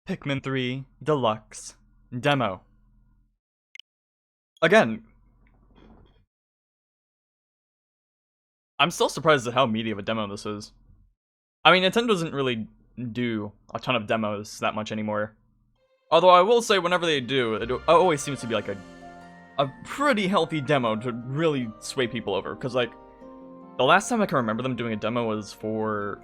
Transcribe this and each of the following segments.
Pikmin 3 Deluxe Demo. Again, I'm still surprised at how meaty of a demo this is. I mean, Nintendo doesn't really do a ton of demos that much anymore. Although I will say, whenever they do, it always seems to be like a pretty healthy demo to really sway people over. Because, like, the last time I can remember them doing a demo was for...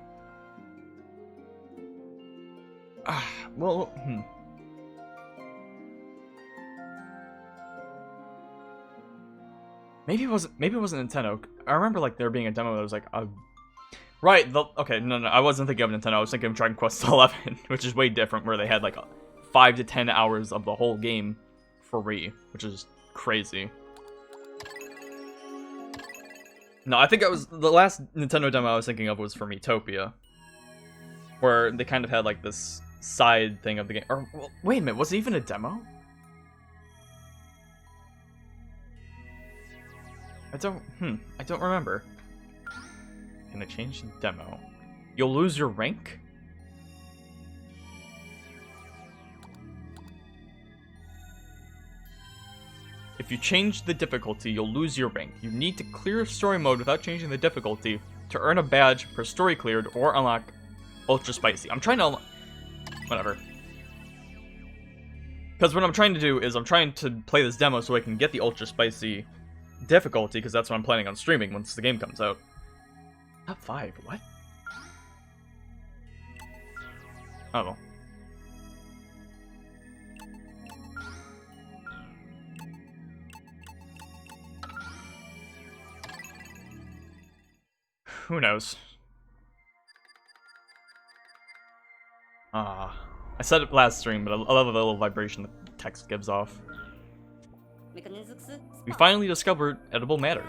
Maybe it wasn't Nintendo. I remember, like, there being a demo that was like a... Right, okay, no, I wasn't thinking of Nintendo, I was thinking of Dragon Quest XI, which is way different, where they had, like, 5 to 10 hours of the whole game free, which is crazy. No, I think it was... The last Nintendo demo I was thinking of was for Miitopia, where they kind of had, like, this side thing of the game. Or, well, wait a minute, was it even a demo? I don't remember. Can I change the demo? You'll lose your rank? If you change the difficulty, you'll lose your rank. You need to clear story mode without changing the difficulty to earn a badge for story cleared or unlock Ultra Spicy. I'm trying to... Whatever. Because what I'm trying to do is I'm trying to play this demo so I can get the Ultra Spicy difficulty, because that's what I'm planning on streaming once the game comes out. Top 5, what? Oh well. Who knows? I said it last stream, but I love the little vibration the text gives off. We finally discovered edible matter.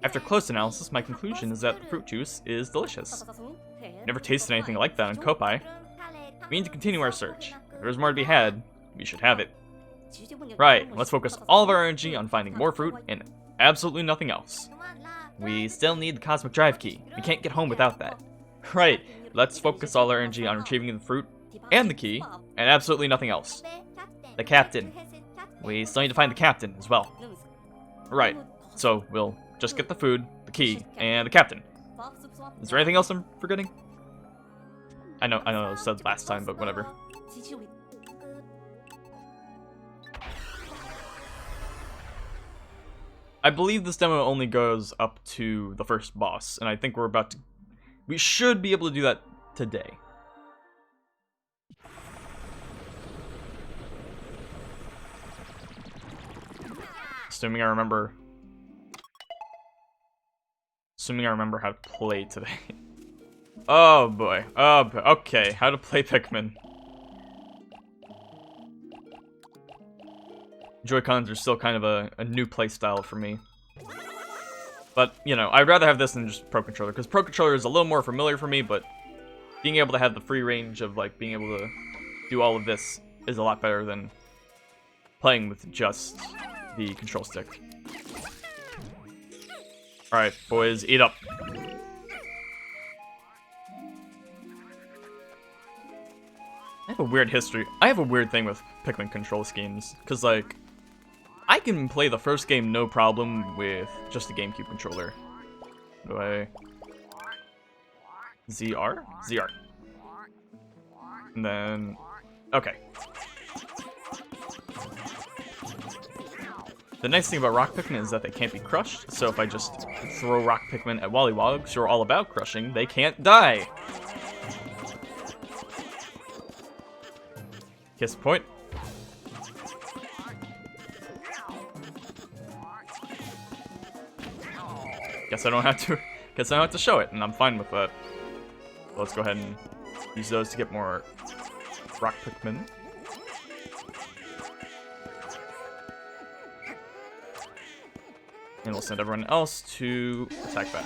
After close analysis, my conclusion is that the fruit juice is delicious. Never tasted anything like that in Kopai. We need to continue our search. If there's more to be had, we should have it. Right, let's focus all of our energy on finding more fruit and absolutely nothing else. We still need the Cosmic Drive Key. We can't get home without that. Right, let's focus all our energy on retrieving the fruit and the key, and absolutely nothing else. The captain. We still need to find the captain as well. Right, so we'll just get the food, the key, and the captain. Is there anything else I'm forgetting? I know it was said last time, but whatever. I believe this demo only goes up to the first boss, and I think we should be able to do that today. Assuming I remember how to play today. Oh boy. Okay, how to play Pikmin. Joy-Cons are still kind of a new playstyle for me. But, you know, I'd rather have this than just Pro Controller, because Pro Controller is a little more familiar for me, but being able to have the free range of, like, being able to do all of this is a lot better than playing with just the control stick. Alright, boys, eat up. I have a weird history. I have a weird thing with Pikmin control schemes, because, like, I can play the first game no problem with just a GameCube controller. Do I... ZR? ZR. And then... Okay. The nice thing about Rock Pikmin is that they can't be crushed, so if I just throw Rock Pikmin at Wollywogs who are all about crushing, they can't die! Kiss point. Guess I don't have to show it, and I'm fine with that. So let's go ahead and use those to get more Rock Pikmin. And we'll send everyone else to attack back.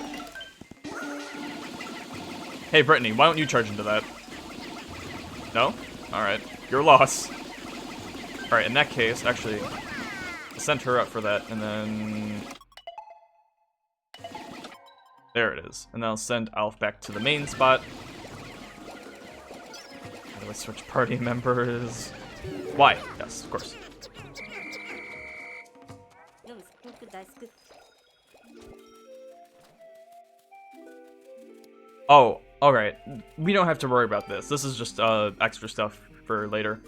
Hey, Brittany, why don't you charge into that? No? Alright. Your loss. Alright, in that case, actually, I'll send her up for that, and then... There it is. And then I'll send Alf back to the main spot. Let's switch party members. Why? Yes, of course. Oh, alright. We don't have to worry about this. This is just extra stuff for later.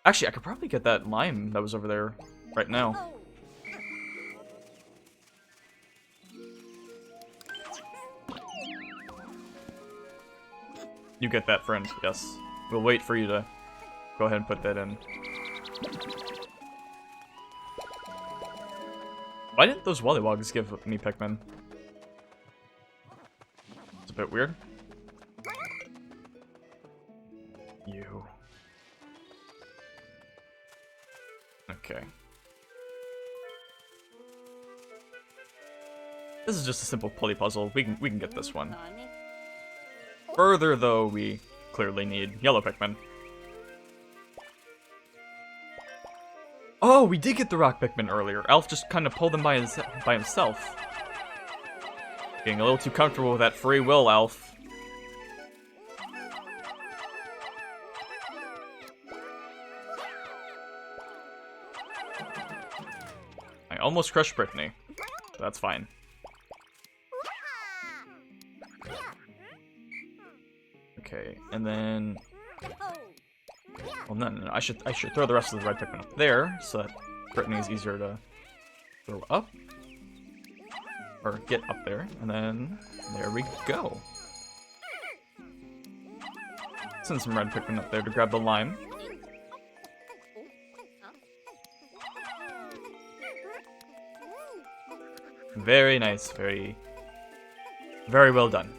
Actually, I could probably get that lime that was over there right now. You get that, friend. Yes. We'll wait for you to go ahead and put that in. Why didn't those Wollywogs give me Pikmin? It's a bit weird. You. Okay. This is just a simple pulley puzzle. We can get this one. Further, though, we clearly need yellow Pikmin. Oh, we did get the rock Pikmin earlier. Alf just kind of pulled them by himself. Being a little too comfortable with that free will, Alf. I almost crushed Brittany. That's fine. Okay, and then... Well, no. I should throw the rest of the red Pikmin up there, so that Brittany is easier to throw up. Or get up there, and then there we go. Send some red Pikmin up there to grab the lime. Very nice, very well done.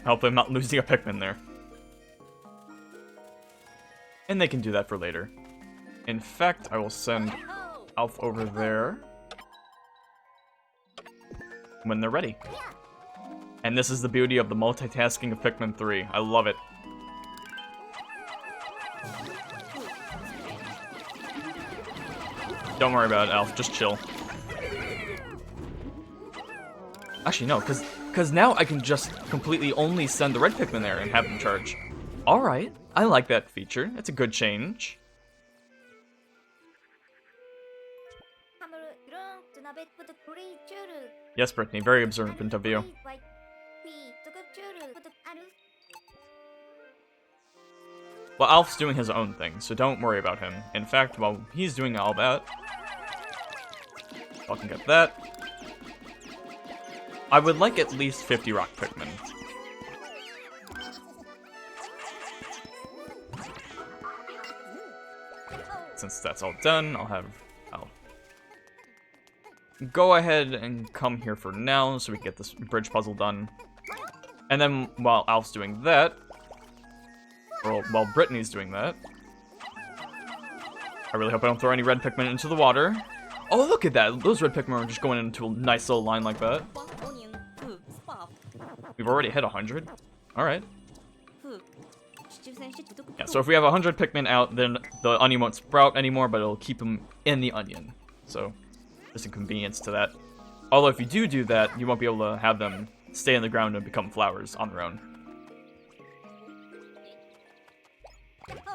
Hopefully I'm not losing a Pikmin there. And they can do that for later. In fact, I will send Alf over there when they're ready. And this is the beauty of the multitasking of Pikmin 3. I love it. Don't worry about it, Alf. Just chill. Actually, no, because now I can just completely only send the red Pikmin there and have them charge. Alright, I like that feature. It's a good change. Yes, Brittany, very observant of you. Well, Alf's doing his own thing, so don't worry about him. In fact, while he's doing all that, I can get that. I would like at least 50 rock Pikmin. Since that's all done, I'll go ahead and come here for now so we can get this bridge puzzle done. And then while Alf's doing that, or while Brittany's doing that, I really hope I don't throw any red Pikmin into the water. Oh, look at that! Those red Pikmin are just going into a nice little line like that. We've already hit 100. Alright. Yeah, so if we have 100 Pikmin out, then the onion won't sprout anymore, but it'll keep them in the onion. So, just a convenience to that. Although if you do that, you won't be able to have them stay in the ground and become flowers on their own.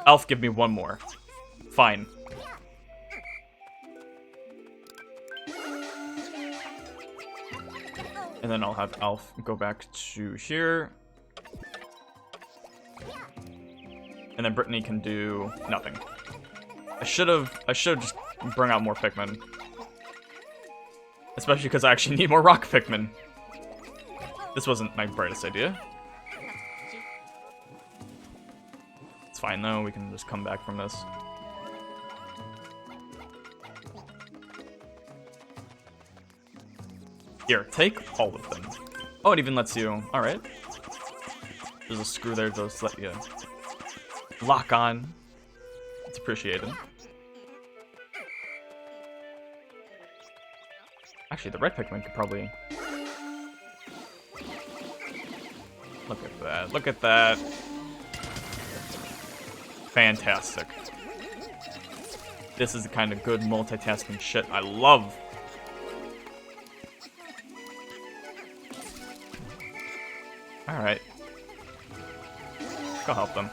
Alf, give me one more. Fine. And then I'll have Alf go back to here. And then Brittany can do nothing. I should have just bring out more Pikmin. Especially because I actually need more rock Pikmin. This wasn't my brightest idea. It's fine though, we can just come back from this. Here, take all of them. Oh, it even lets you... Alright. There's a screw there to just let you lock on. It's appreciated. Actually, the red Pikmin could probably... Look at that. Look at that. Fantastic. This is the kind of good multitasking shit I love. Alright. Go help them.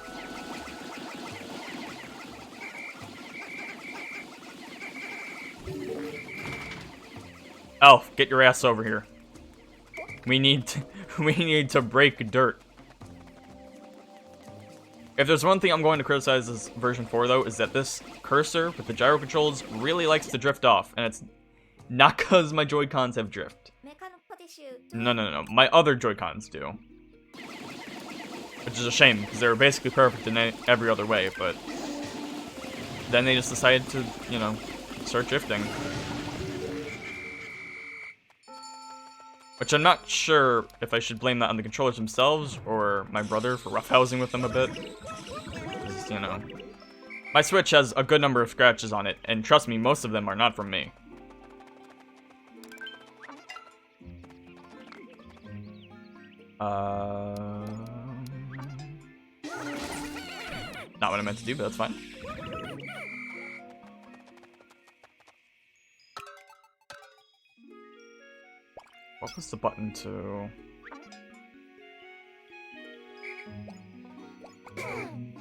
Elf, get your ass over here. We need to break dirt. If there's one thing I'm going to criticize this version 4 though, is that this cursor with the gyro controls really likes to drift off, and it's not because my Joy-Cons have drift. No. My other Joy-Cons do. Which is a shame, because they were basically perfect in every other way, but then they just decided to, you know, start drifting. Which I'm not sure if I should blame that on the controllers themselves or my brother for roughhousing with them a bit. Because, you know, my Switch has a good number of scratches on it, and trust me, most of them are not from me. Not what I meant to do, but that's fine. What was the button to...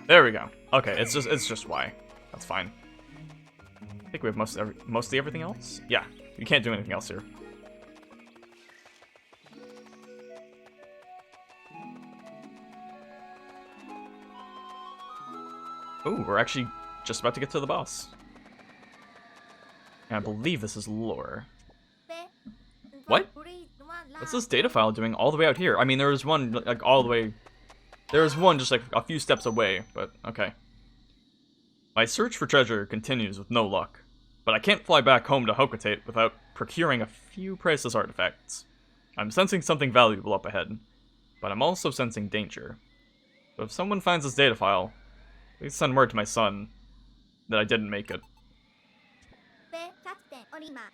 There we go. Okay, it's just Y. That's fine. I think we have mostly everything else? Yeah, you can't do anything else here. Ooh, we're actually just about to get to the boss. And I believe this is lore. What? What's this data file doing all the way out here? I mean, there was one, like, all the way... There was one just, like, a few steps away, but okay. My search for treasure continues with no luck. But I can't fly back home to Hocotate without procuring a few priceless artifacts. I'm sensing something valuable up ahead, but I'm also sensing danger. So if someone finds this data file, please send word to my son that I didn't make it.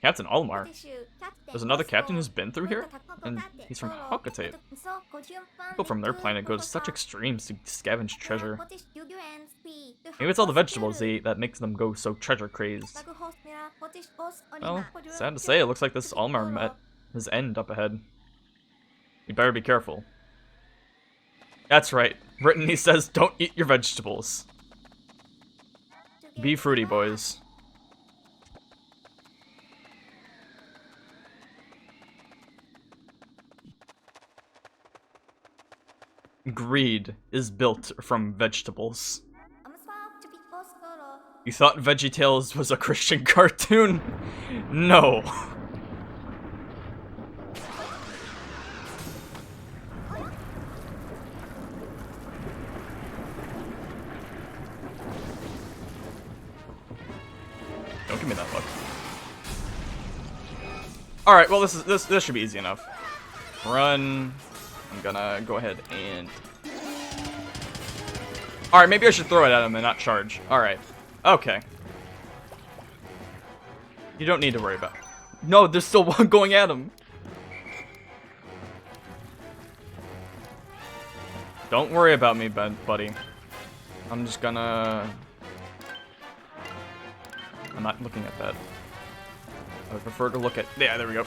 Captain Olimar? There's another captain who's been through here? And he's from Hocotate. People from their planet go to such extremes to scavenge treasure. Maybe it's all the vegetables they eat that makes them go so treasure-crazed. Well, sad to say, it looks like this Olimar met his end up ahead. You better be careful. That's right. Brittany says don't eat your vegetables. Be fruity, boys. Greed is built from vegetables. You thought Veggietales was a Christian cartoon? No. Don't give me that look. Alright, well this should be easy enough. Run. I'm gonna go ahead and... Alright, maybe I should throw it at him and not charge. Alright. Okay. You don't need to worry about it. No, there's still one going at him. Don't worry about me, buddy. I'm just gonna... I'm not looking at that. I would prefer to look at... Yeah, there we go.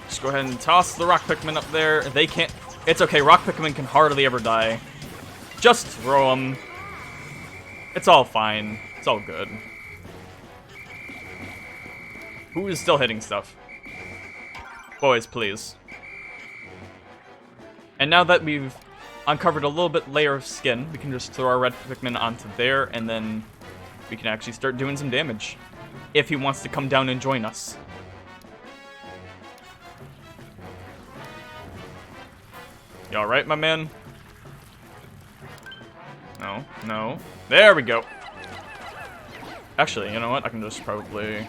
Just go ahead and toss the rock Pikmin up there. They can't... It's okay, rock Pikmin can hardly ever die. Just throw them. It's all fine. It's all good. Who is still hitting stuff? Boys, please. And now that we've uncovered a little bit layer of skin, we can just throw our red Pikmin onto there, and then we can actually start doing some damage. If he wants to come down and join us. You alright, my man? No, no. There we go. Actually, you know what? I can just probably...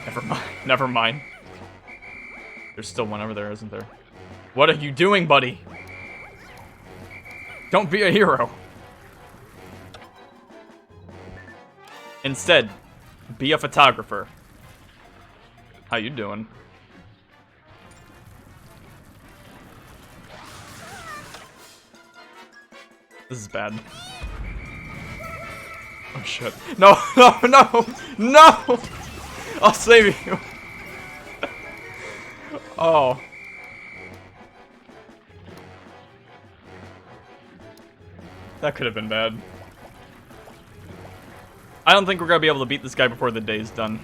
Never mind. Never mind. There's still one over there, isn't there? What are you doing, buddy? Don't be a hero. Instead, be a photographer. How you doing? This is bad. Oh shit. No, no, no! No! I'll save you. Oh. That could have been bad. I don't think we're gonna be able to beat this guy before the day's done.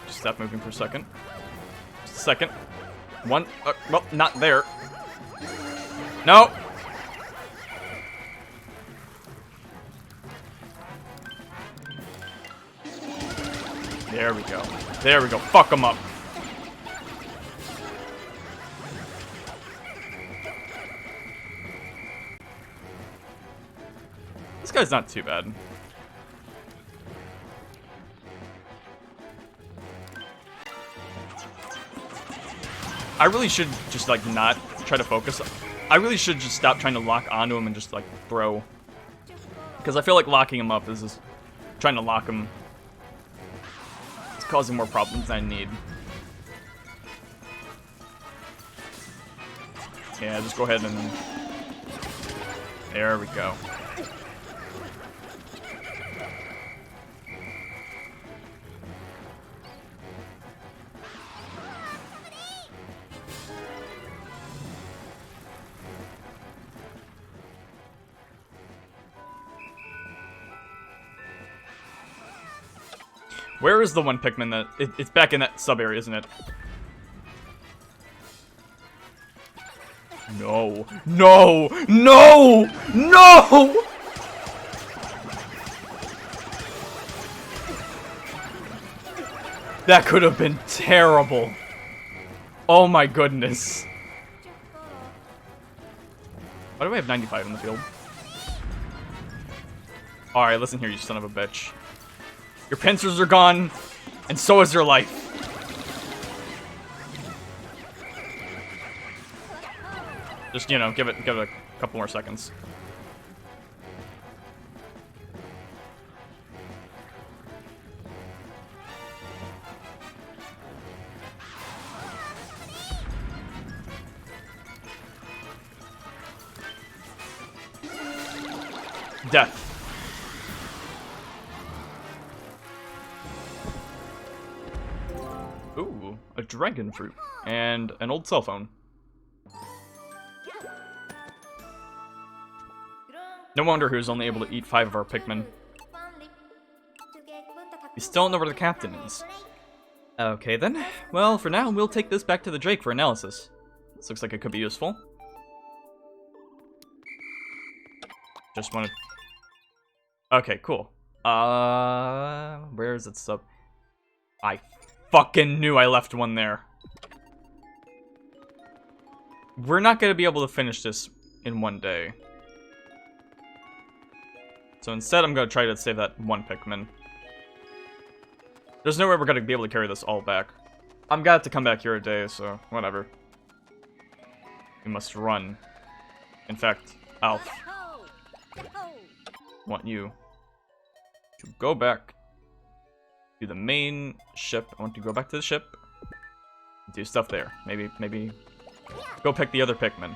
Just stop moving for a second. Just a second. One. Well, not there. No! There we go. There we go. Fuck him up. This guy's not too bad. I really should just, like, not try to focus. I really should just stop trying to lock onto him and just, like, throw. Because I feel like locking him up is just trying to lock him. It's causing more problems than I need. Yeah, just go ahead and... There we go. Where is the one Pikmin that... It's back in that sub-area, isn't it? No. No! No! No! That could have been terrible. Oh my goodness. Why do I have 95 in the field? Alright, listen here, you son of a bitch. Your pincers are gone, and so is your life. Just, you know, give it a couple more seconds. Death. Ooh, a dragon fruit and an old cell phone. No wonder he was only able to eat 5 of our Pikmin. We still don't know where the captain is. Okay then. Well, for now, we'll take this back to the Drake for analysis. This looks like it could be useful. Just wanted... Okay, cool. Where is it sub? I fucking knew I left one there. We're not gonna be able to finish this in one day. So instead, I'm gonna try to save that one Pikmin. There's no way we're gonna be able to carry this all back. I'm gonna have to come back here a day, so whatever. We must run. In fact, Alf. Want you to go back to the main ship. I want to go back to the ship. Do stuff there. Maybe go pick the other Pikmin.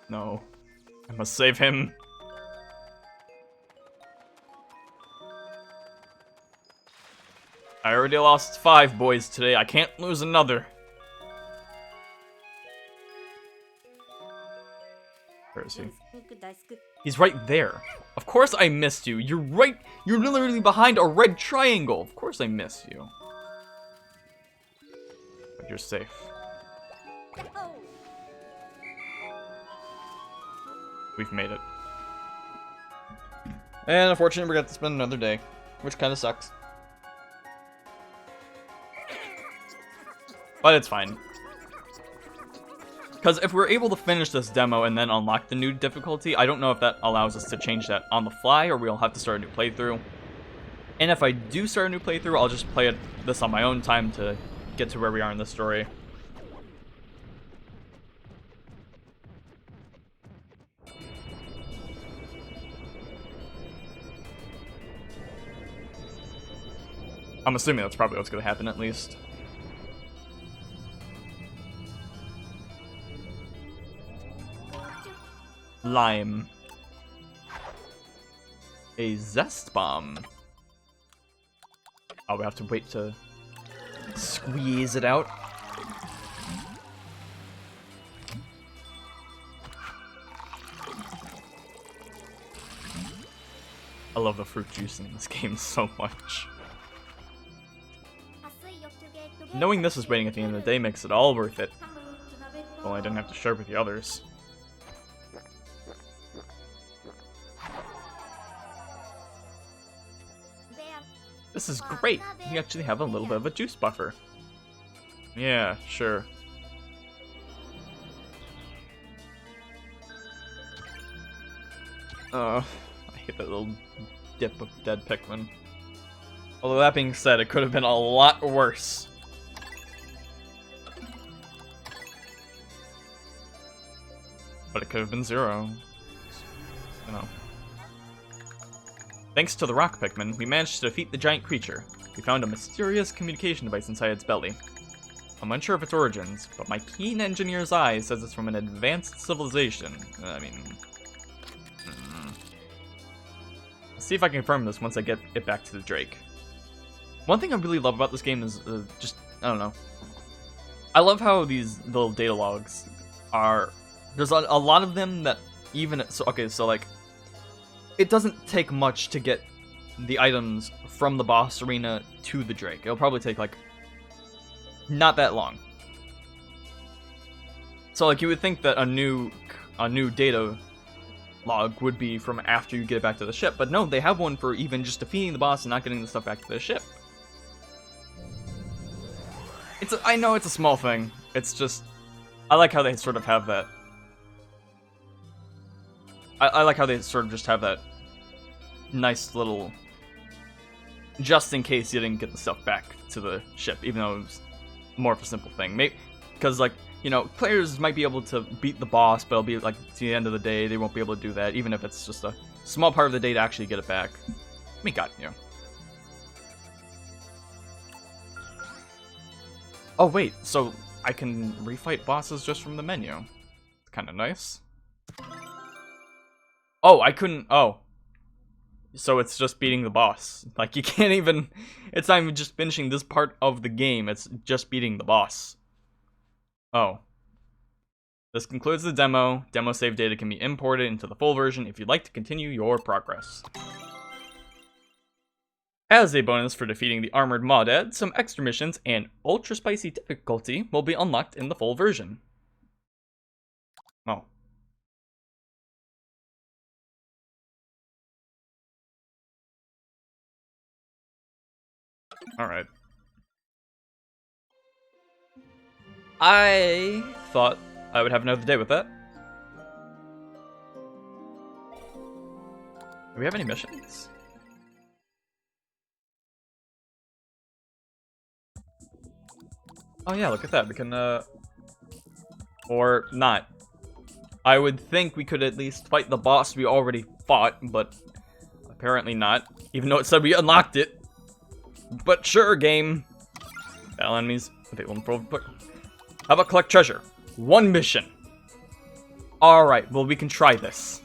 No. I must save him. I already lost 5 boys today. I can't lose another. Where is he? He's right there. Of course I missed you. You're right. You're literally behind a red triangle. Of course I missed you. But you're safe. We've made it. And unfortunately, we're going to have to spend another day, which kind of sucks. But it's fine. Because if we're able to finish this demo and then unlock the new difficulty, I don't know if that allows us to change that on the fly, or we'll have to start a new playthrough. And if I do start a new playthrough, I'll just play this on my own time to get to where we are in the story. I'm assuming that's probably what's going to happen, at least. lime. A Zest bomb. Oh, we have to wait to squeeze it out. I love the fruit juice in this game so much. Knowing this is waiting at the end of the day makes it all worth it. Well, I didn't have to share with the others. This is great! We actually have a little bit of a juice buffer. Yeah, sure. I hate that little dip of dead Pikmin. Although that being said, it could have been a lot worse. But it could have been 0. You know. Thanks to the rock Pikmin, we managed to defeat the giant creature. We found a mysterious communication device inside its belly. I'm unsure of its origins, but my keen engineer's eye says it's from an advanced civilization. I mean... Let's see if I can confirm this once I get it back to the Drake. One thing I really love about this game is just, I don't know. I love how these little data logs are... There's a lot of them that even... So, okay, so like... It doesn't take much to get the items from the boss arena to the Drake. It'll probably take, like, not that long. So, like, you would think that a new data log would be from after you get it back to the ship, but no, they have one for even just defeating the boss and not getting the stuff back to the ship. I know it's a small thing. It's just... I like how they sort of have that... I like how they sort of just have that nice little, just in case you didn't get the stuff back to the ship, even though it was more of a simple thing. Maybe because, like, you know, players might be able to beat the boss, but it'll be like to the end of the day they won't be able to do that, even if it's just a small part of the day to actually get it back. I mean, God, you know. Oh wait, so I can refight bosses just from the menu. It's kind of nice. Oh, I couldn't... Oh. So it's just beating the boss. Like, you can't even... It's not even just finishing this part of the game. It's just beating the boss. Oh. This concludes the demo. Demo save data can be imported into the full version if you'd like to continue your progress. As a bonus for defeating the Armored Maudad, some extra missions and ultra spicy difficulty will be unlocked in the full version. Oh. Alright. I thought I would have another day with that. Do we have any missions? Oh yeah, look at that. We can, or not. I would think we could at least fight the boss we already fought, but apparently not. Even though it said we unlocked it. But sure, game. Battle enemies. How about collect treasure? One mission. Alright, well, we can try this.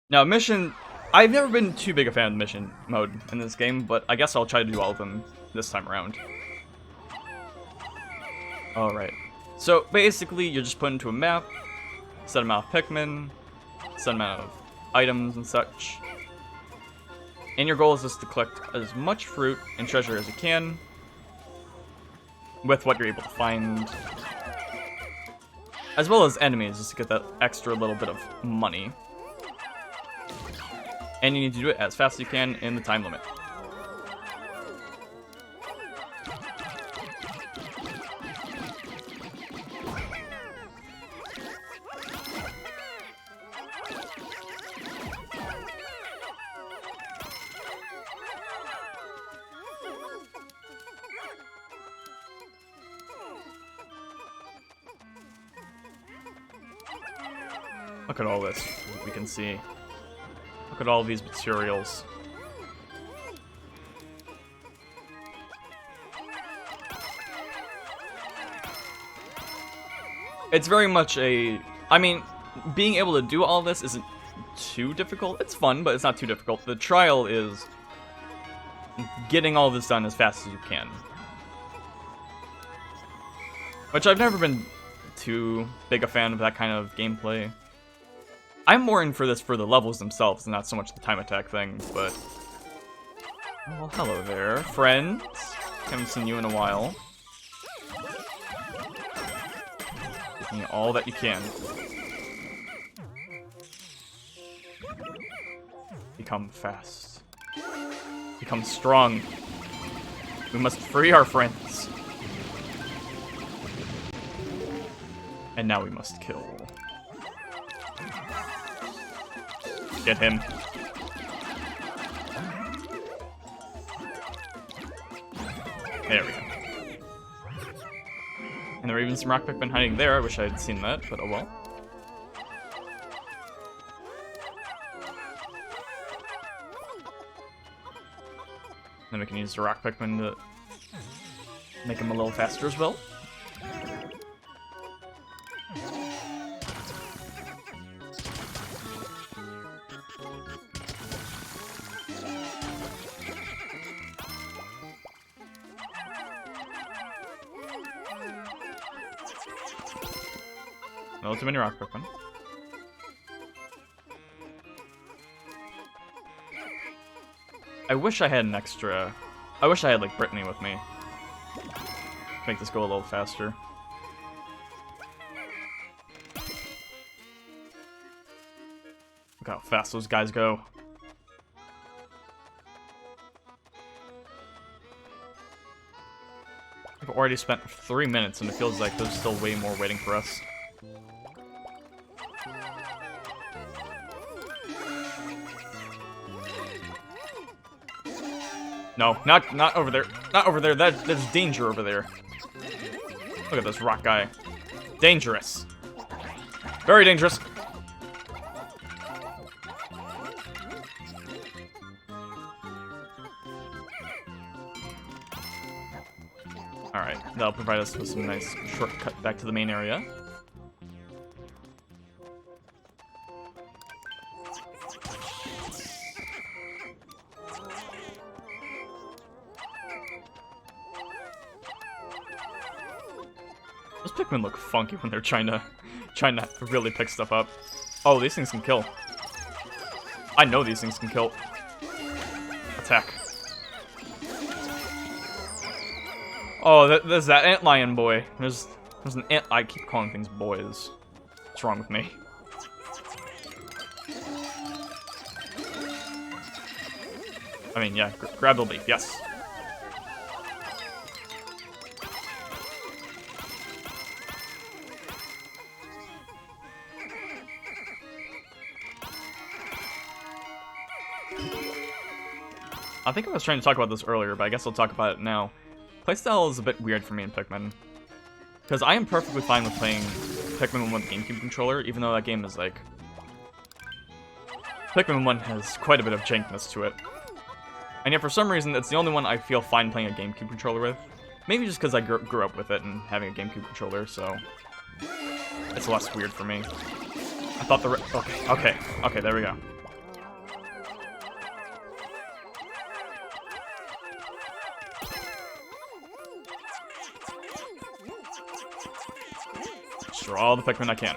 Now, mission... I've never been too big a fan of the mission mode in this game, but I guess I'll try to do all of them this time around. Alright. So, basically, you're just put into a map, set amount of Pikmin, set amount of items and such. And your goal is just to collect as much fruit and treasure as you can with what you're able to find. As well as enemies, just to get that extra little bit of money. And you need to do it as fast as you can in the time limit. Look at all this we can see. Look at all these materials. It's very much a... I mean, being able to do all this isn't too difficult. It's fun, but it's not too difficult. The trial is getting all this done as fast as you can. Which I've never been too big a fan of that kind of gameplay. I'm more in for this for the levels themselves, and not so much the time attack thing, but... Oh, well, hello there, friend. Haven't seen you in a while. Give me all that you can. Become fast. Become strong. We must free our friends. And now we must kill. Get him. There we go. And there were even some rock Pikmin hiding there. I wish I had seen that, but oh well. Then we can use the rock Pikmin to make him a little faster as well. No too many rock Pikmin. I wish I had an extra... I wish I had, like, Brittany with me. Make this go a little faster. Look how fast those guys go. I've already spent 3 minutes and it feels like there's still way more waiting for us. No, not over there. Not over there. There's danger over there. Look at this rock guy. Dangerous. Very dangerous. Alright, that'll provide us with some nice shortcut back to the main area. Those Pikmin look funky when they're trying to really pick stuff up. Oh, these things can kill. I know these things can kill. Attack. Oh, there's that antlion boy. There's an ant. I keep calling things boys. What's wrong with me? I mean, yeah, grab the leaf. Yes. I think I was trying to talk about this earlier, but I guess I'll talk about it now. Playstyle is a bit weird for me in Pikmin. Because I am perfectly fine with playing Pikmin 1 with a GameCube controller, even though that game is like... Pikmin 1 has quite a bit of jankness to it. And yet for some reason, it's the only one I feel fine playing a GameCube controller with. Maybe just because I grew up with it and having a GameCube controller, so... It's less weird for me. I thought the... Okay, there we go. Destroy all the Pikmin I can.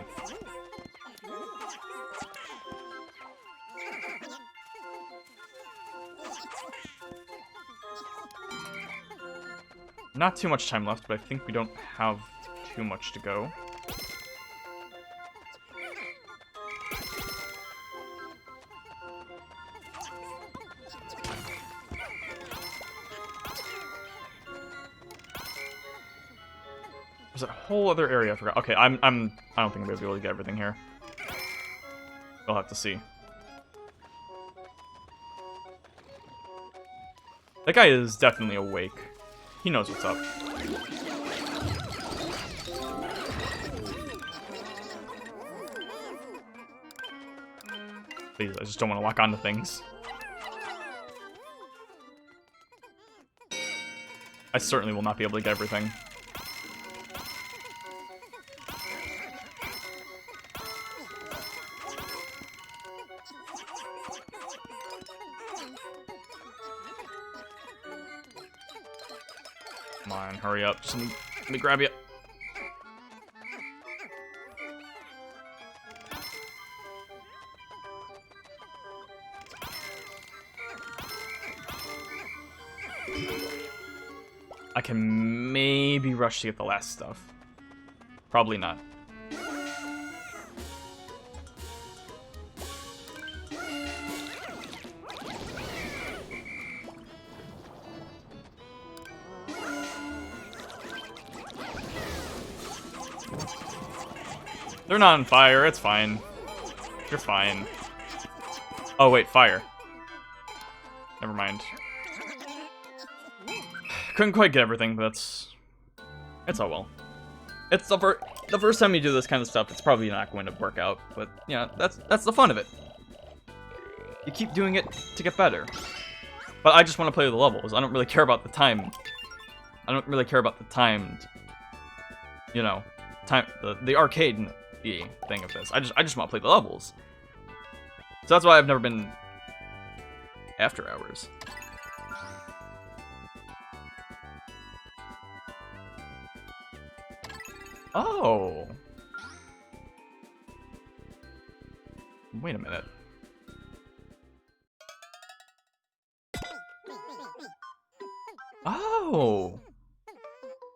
Not too much time left, but I think we don't have too much to go. There's a whole other area I forgot. Okay, I don't think I'm gonna be able to get everything here. We'll have to see. That guy is definitely awake. He knows what's up. Please, I just don't want to lock onto things. I certainly will not be able to get everything. hurry up. Just let me grab you. I can maybe rush to get the last stuff. Probably not. They're not on fire, it's fine. You're fine. Oh wait, fire. Never mind. Couldn't quite get everything, but it's all well. It's the first time you do this kind of stuff, it's probably not going to work out, but yeah, that's the fun of it. You keep doing it to get better. But I just want to play the levels. I don't really care about the time. I don't really care about the timed, you know, the arcade thing of this. I just want to play the levels. So that's why I've never been after hours. Oh. Wait a minute. Oh.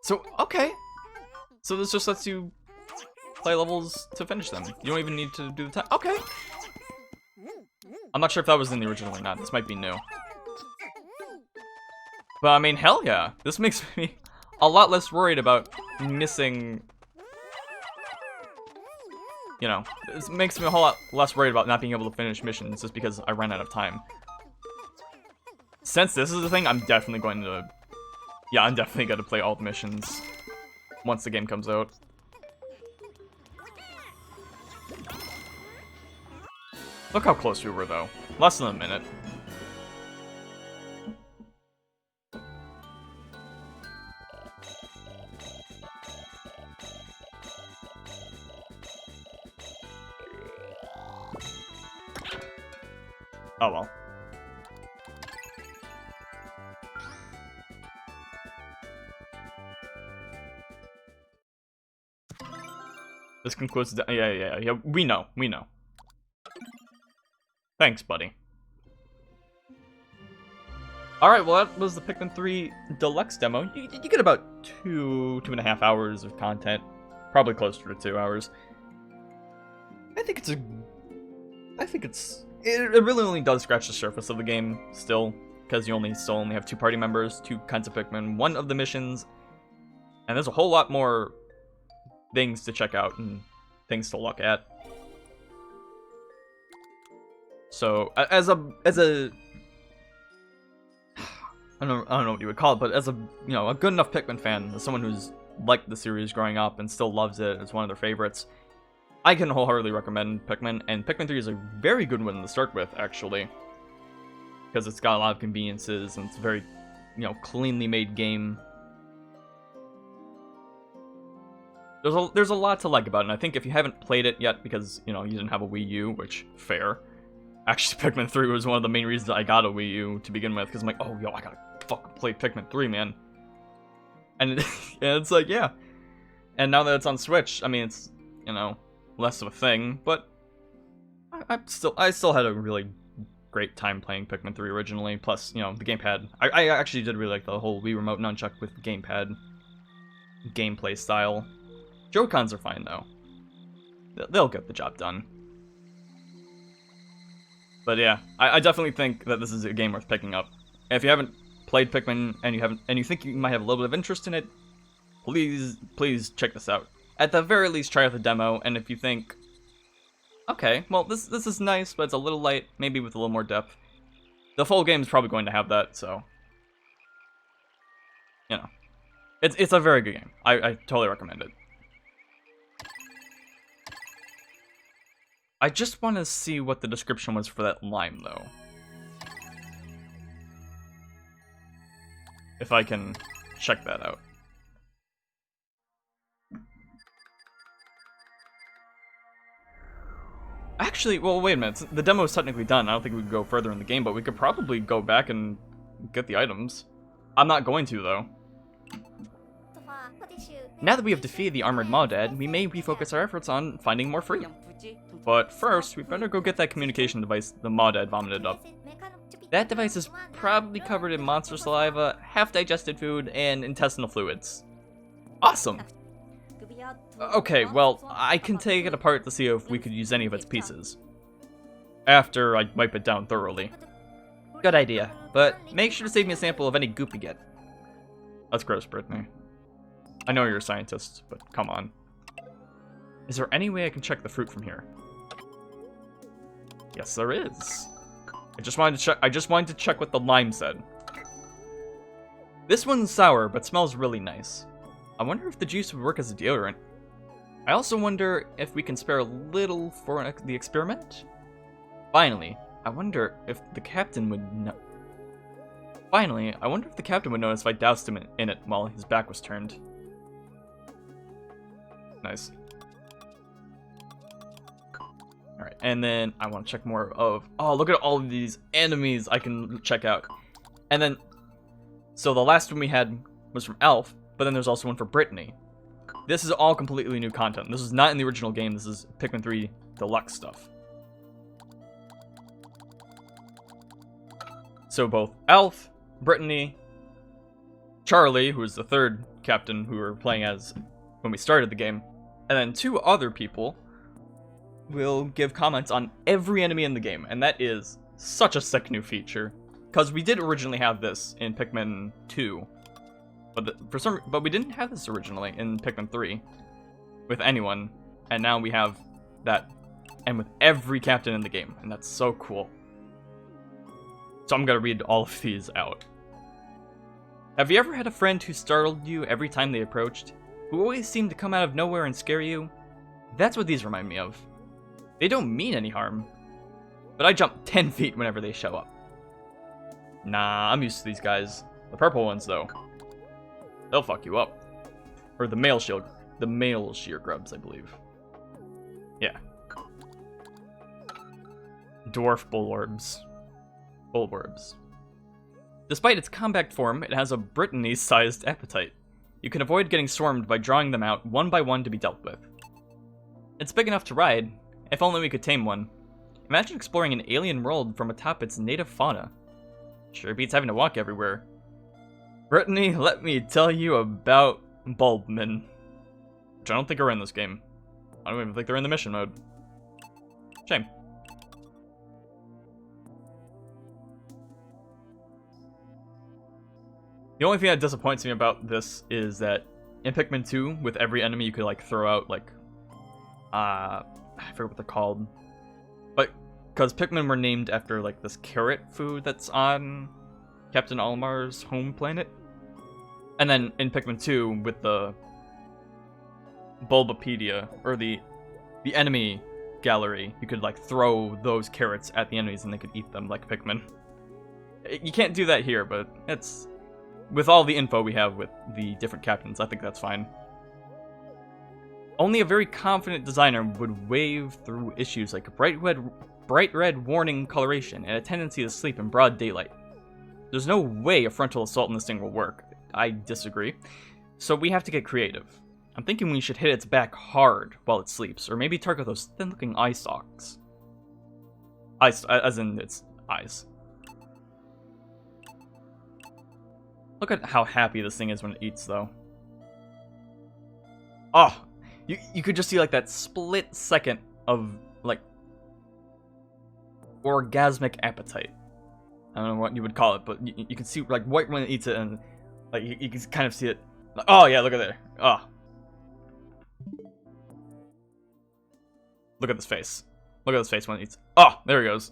So, okay. So this just lets you play levels to finish them. You don't even need to do the time. Okay. I'm not sure if that was in the original or not. This might be new. But I mean, hell yeah. This makes me a lot less worried about missing... You know, this makes me a whole lot less worried about not being able to finish missions just because I ran out of time. Since this is the thing, I'm definitely going to... Yeah, I'm definitely going to play all the missions once the game comes out. Look how close we were, though. Less than a minute. Oh well. This concludes the... Yeah. We know. Thanks, buddy. Alright, well that was the Pikmin 3 Deluxe demo. You get about 2.5 hours of content. Probably closer to 2 hours. It really only does scratch the surface of the game still, because you still only have 2 party members, 2 kinds of Pikmin, 1 of the missions, and there's a whole lot more things to check out and things to look at. So as a I don't know what you would call it, but as a a good enough Pikmin fan, as someone who's liked the series growing up and still loves it, it's one of their favorites, I can wholeheartedly recommend Pikmin, and Pikmin 3 is a very good one to start with, actually. Because it's got a lot of conveniences, and it's a very, cleanly made game. There's a lot to like about it, and I think if you haven't played it yet, because, you didn't have a Wii U, which, fair. Actually, Pikmin 3 was one of the main reasons I got a Wii U to begin with, because I'm like, oh, I gotta fucking play Pikmin 3, man. And it's like, yeah. And now that it's on Switch, I mean, it's, less of a thing, but I still had a really great time playing Pikmin 3 originally, plus, the gamepad. I actually did really like the whole Wii Remote Nunchuck with the gamepad gameplay style. Joy-Cons are fine, though. They'll get the job done. But yeah, I definitely think that this is a game worth picking up. And if you haven't played Pikmin and you think you might have a little bit of interest in it, please check this out. At the very least, try out the demo, and if you think, okay, well, this is nice, but it's a little light, maybe with a little more depth, the full game is probably going to have that, so, it's a very good game. I totally recommend it. I just want to see what the description was for that lime, though. If I can check that out. Actually, well, wait a minute. The demo is technically done. I don't think we could go further in the game, but we could probably go back and get the items. I'm not going to, though. Now that we have defeated the armored Maudad, we may refocus our efforts on finding more fruit. But first, we better go get that communication device the Maudad vomited up. That device is probably covered in monster saliva, half-digested food, and intestinal fluids. Awesome! Okay, well, I can take it apart to see if we could use any of its pieces. After I wipe it down thoroughly. Good idea, but make sure to save me a sample of any goop you get. That's gross, Brittany. I know you're a scientist, but come on. Is there any way I can check the fruit from here? Yes, there is. I just wanted to check what the lime said. This one's sour, but smells really nice. I wonder if the juice would work as a deodorant. I also wonder if we can spare a little for the experiment. Finally, I wonder if the captain would know. Finally, I wonder if the captain would notice if I doused him in it while his back was turned. Nice. Alright, and then I want to check more of... Oh, look at all of these enemies I can check out. And then... So the last one we had was from Elf, but then there's also one for Brittany. This is all completely new content. This is not in the original game. This is Pikmin 3 Deluxe stuff. So both Elf, Brittany, Charlie, who is the third captain who we were playing as when we started the game, and then 2 other people will give comments on every enemy in the game, and that is such a sick new feature. Because we did originally have this in Pikmin 2, but we didn't have this originally in Pikmin 3 with anyone, and now we have that, and with every captain in the game, and that's so cool. So I'm gonna read all of these out. Have you ever had a friend who startled you every time they approached? Who always seemed to come out of nowhere and scare you? That's what these remind me of. They don't mean any harm, but I jump 10 feet whenever they show up. Nah, I'm used to these guys. The purple ones, though. They'll fuck you up. Or the male sheer grubs, I believe. Yeah. Dwarf Bullorbs. Despite its compact form, it has a Brittany-sized appetite. You can avoid getting swarmed by drawing them out one by one to be dealt with. It's big enough to ride, if only we could tame one. Imagine exploring an alien world from atop its native fauna. Sure beats having to walk everywhere. Brittany, let me tell you about Bulbmin. Which I don't think are in this game. I don't even think they're in the mission mode. Shame. The only thing that disappoints me about this is that in Pikmin 2, with every enemy you could like throw out like I forget what they're called. But because Pikmin were named after like this carrot food that's on Captain Olimar's home planet. And then in Pikmin 2 with the Bulbapedia or the enemy gallery, you could like throw those carrots at the enemies and they could eat them like Pikmin. You can't do that here, but it's with all the info we have with the different captains, I think that's fine. Only a very confident designer would wave through issues like bright red warning coloration and a tendency to sleep in broad daylight. There's no way a frontal assault in this thing will work. I disagree. So we have to get creative. I'm thinking we should hit its back hard while it sleeps, or maybe target those thin-looking eye stalks. As in its eyes. Look at how happy this thing is when it eats, though. Oh! You could just see, like, that split second of, like, orgasmic appetite. I don't know what you would call it, but you can see, like, right when it eats it, and, like, you can kind of see it. Like, oh, yeah, look at there. Oh. Look at this face. Look at this face when it eats. Oh, there he goes.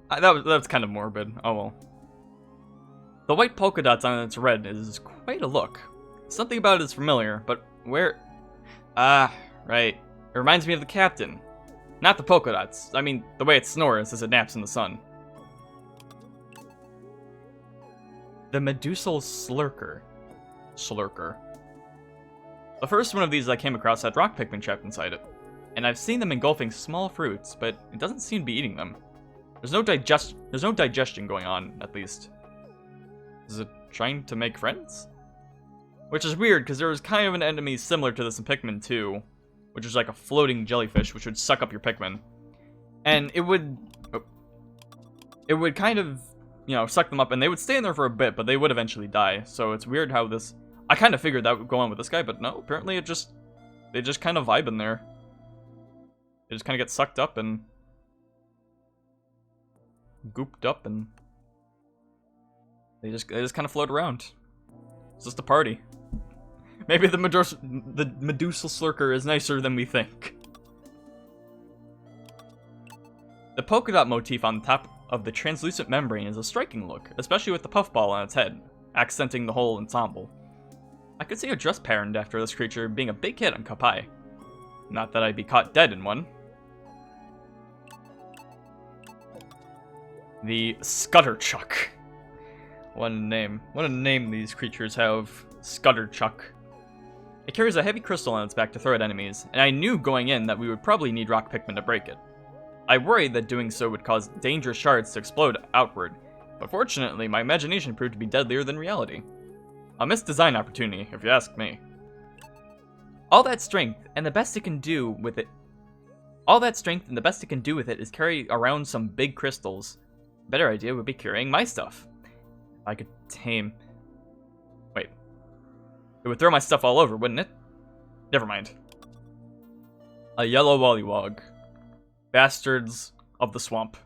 That was kind of morbid. Oh well. The white polka dots on its red is quite a look. Something about it is familiar, but where... Ah, right. It reminds me of the captain. Not the polka dots. I mean, the way it snores as it naps in the sun. The Medusa Slurker. The first one of these I came across had rock Pikmin trapped inside it. And I've seen them engulfing small fruits, but it doesn't seem to be eating them. There's no digestion going on, at least. Is it trying to make friends? Which is weird, because there was kind of an enemy similar to this in Pikmin 2, which is like a floating jellyfish, which would suck up your Pikmin. And it would kind of, you know, suck them up, and they would stay in there for a bit, but they would eventually die. So it's weird how this... I kind of figured that would go on with this guy, but no, apparently they just kind of vibe in there. They just kind of get sucked up and gooped up, and they just kind of float around. It's just a party. Maybe the Medusa Slurker is nicer than we think. The polka dot motif on top of the translucent membrane is a striking look, especially with the puffball on its head, accenting the whole ensemble. I could see a dress patterned after this creature being a big hit on Kopai. Not that I'd be caught dead in one. The Scrudder Chuck. What a name. What a name these creatures have. Scrudder Chuck. It carries a heavy crystal on its back to throw at enemies, and I knew going in that we would probably need rock Pikmin to break it. I worried that doing so would cause dangerous shards to explode outward, but fortunately my imagination proved to be deadlier than reality. A missed design opportunity, if you ask me. All that strength and the best it can do with it is carry around some big crystals. A better idea would be carrying my stuff. I could tame... Wait. It would throw my stuff all over, wouldn't it? Never mind. A yellow Wollywog. Bastards of the swamp.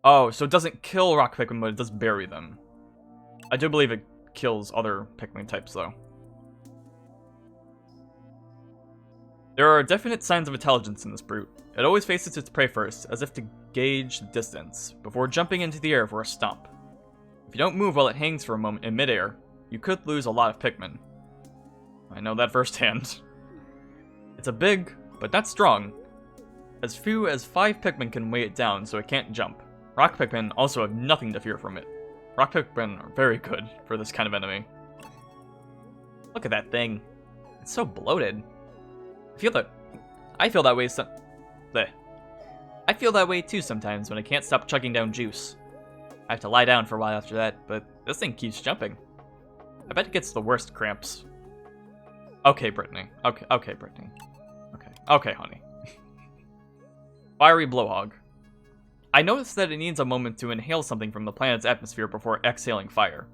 Oh, so it doesn't kill rock Pikmin, but it does bury them. I do believe it kills other Pikmin types, though. There are definite signs of intelligence in this brute. It always faces its prey first, as if to gauge the distance, before jumping into the air for a stomp. If you don't move while it hangs for a moment in midair, you could lose a lot of Pikmin. I know that firsthand. It's a big, but not strong. As few as 5 Pikmin can weigh it down, so it can't jump. Rock Pikmin also have nothing to fear from it. Rock Pikmin are very good for this kind of enemy. Look at that thing. It's so bloated. I feel that way I feel that way too sometimes when I can't stop chugging down juice. I have to lie down for a while after that, but this thing keeps jumping. I bet it gets the worst cramps. Okay, Brittany. Okay, Brittany. Okay, honey. Fiery Blowhog. I noticed that it needs a moment to inhale something from the planet's atmosphere before exhaling fire.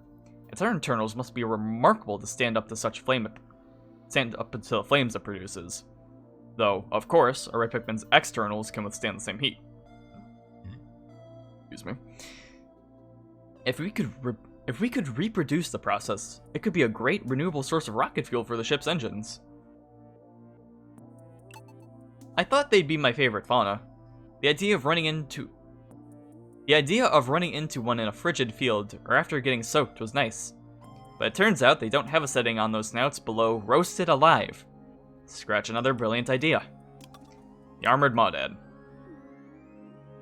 Its internals must be remarkable to stand up to the flames it produces. Though, of course, a red Pikmin's externals can withstand the same heat. Excuse me. If we could reproduce the process, it could be a great renewable source of rocket fuel for the ship's engines. I thought they'd be my favorite fauna. The idea of running into one in a frigid field or after getting soaked was nice. But it turns out they don't have a setting on those snouts below roasted alive. Scratch another brilliant idea. The Armored Maudad.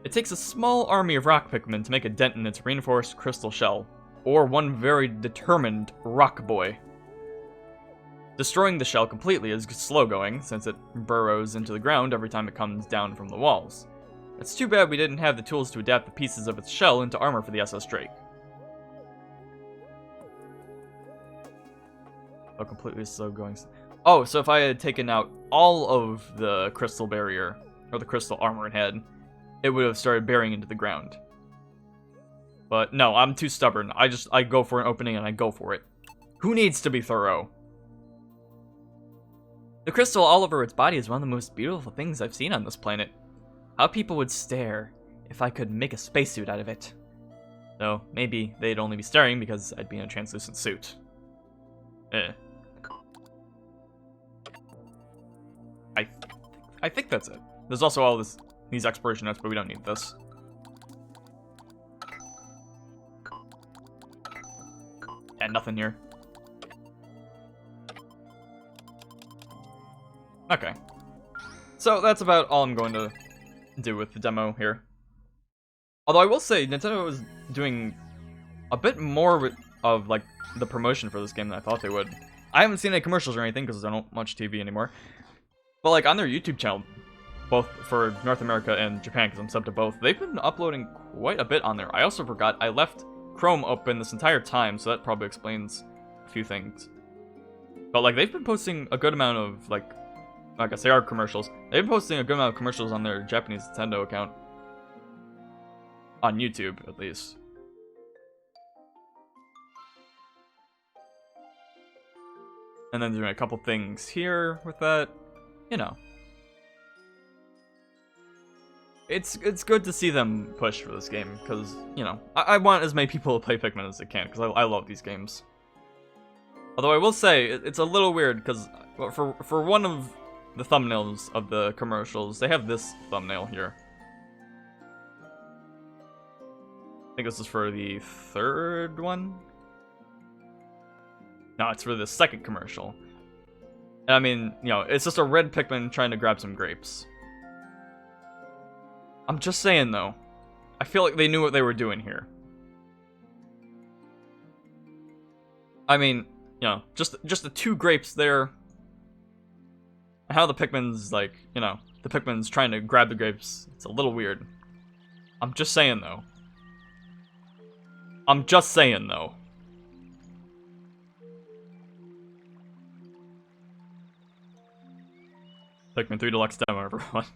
It takes a small army of rock Pikmin to make a dent in its reinforced crystal shell, or one very determined rock boy. Destroying the shell completely is slow going, since it burrows into the ground every time it comes down from the walls. It's too bad we didn't have the tools to adapt the pieces of its shell into armor for the SS Drake. Oh, completely slow going. Oh, so if I had taken out all of the crystal barrier, or the crystal armor it had, it would have started burying into the ground. But no, I'm too stubborn. I go for an opening and I go for it. Who needs to be thorough? The crystal all over its body is one of the most beautiful things I've seen on this planet. How people would stare if I could make a spacesuit out of it. Though, maybe they'd only be staring because I'd be in a translucent suit. I think that's it. There's also all these exploration notes, but we don't need this. And nothing here. Okay. So that's about all I'm going to do with the demo here. Although I will say, Nintendo is doing a bit more of like the promotion for this game than I thought they would. I haven't seen any commercials or anything because I don't watch TV anymore. But like on their YouTube channel, both for North America and Japan, because I'm subbed to both. They've been uploading quite a bit on there. I also forgot I left Chrome open this entire time, so that probably explains a few things. But like they've been posting a good amount of like I guess they are commercials. They've been posting a good amount of commercials on their Japanese Nintendo account. On YouTube, at least. And then doing a couple things here with that, you know. It's good to see them push for this game, because, you know, I want as many people to play Pikmin as they can, because I love these games. Although I will say, it's a little weird, because for one of the thumbnails of the commercials, they have this thumbnail here. I think this is for the third one? No, it's for the second commercial. I mean, you know, it's just a red Pikmin trying to grab some grapes. I'm just saying, though. I feel like they knew what they were doing here. I mean, you know, just the two grapes there. How the Pikmin's, like, you know, the Pikmin's trying to grab the grapes. It's a little weird. I'm just saying, though. I'm just saying, though. Pikmin 3 Deluxe demo, everyone.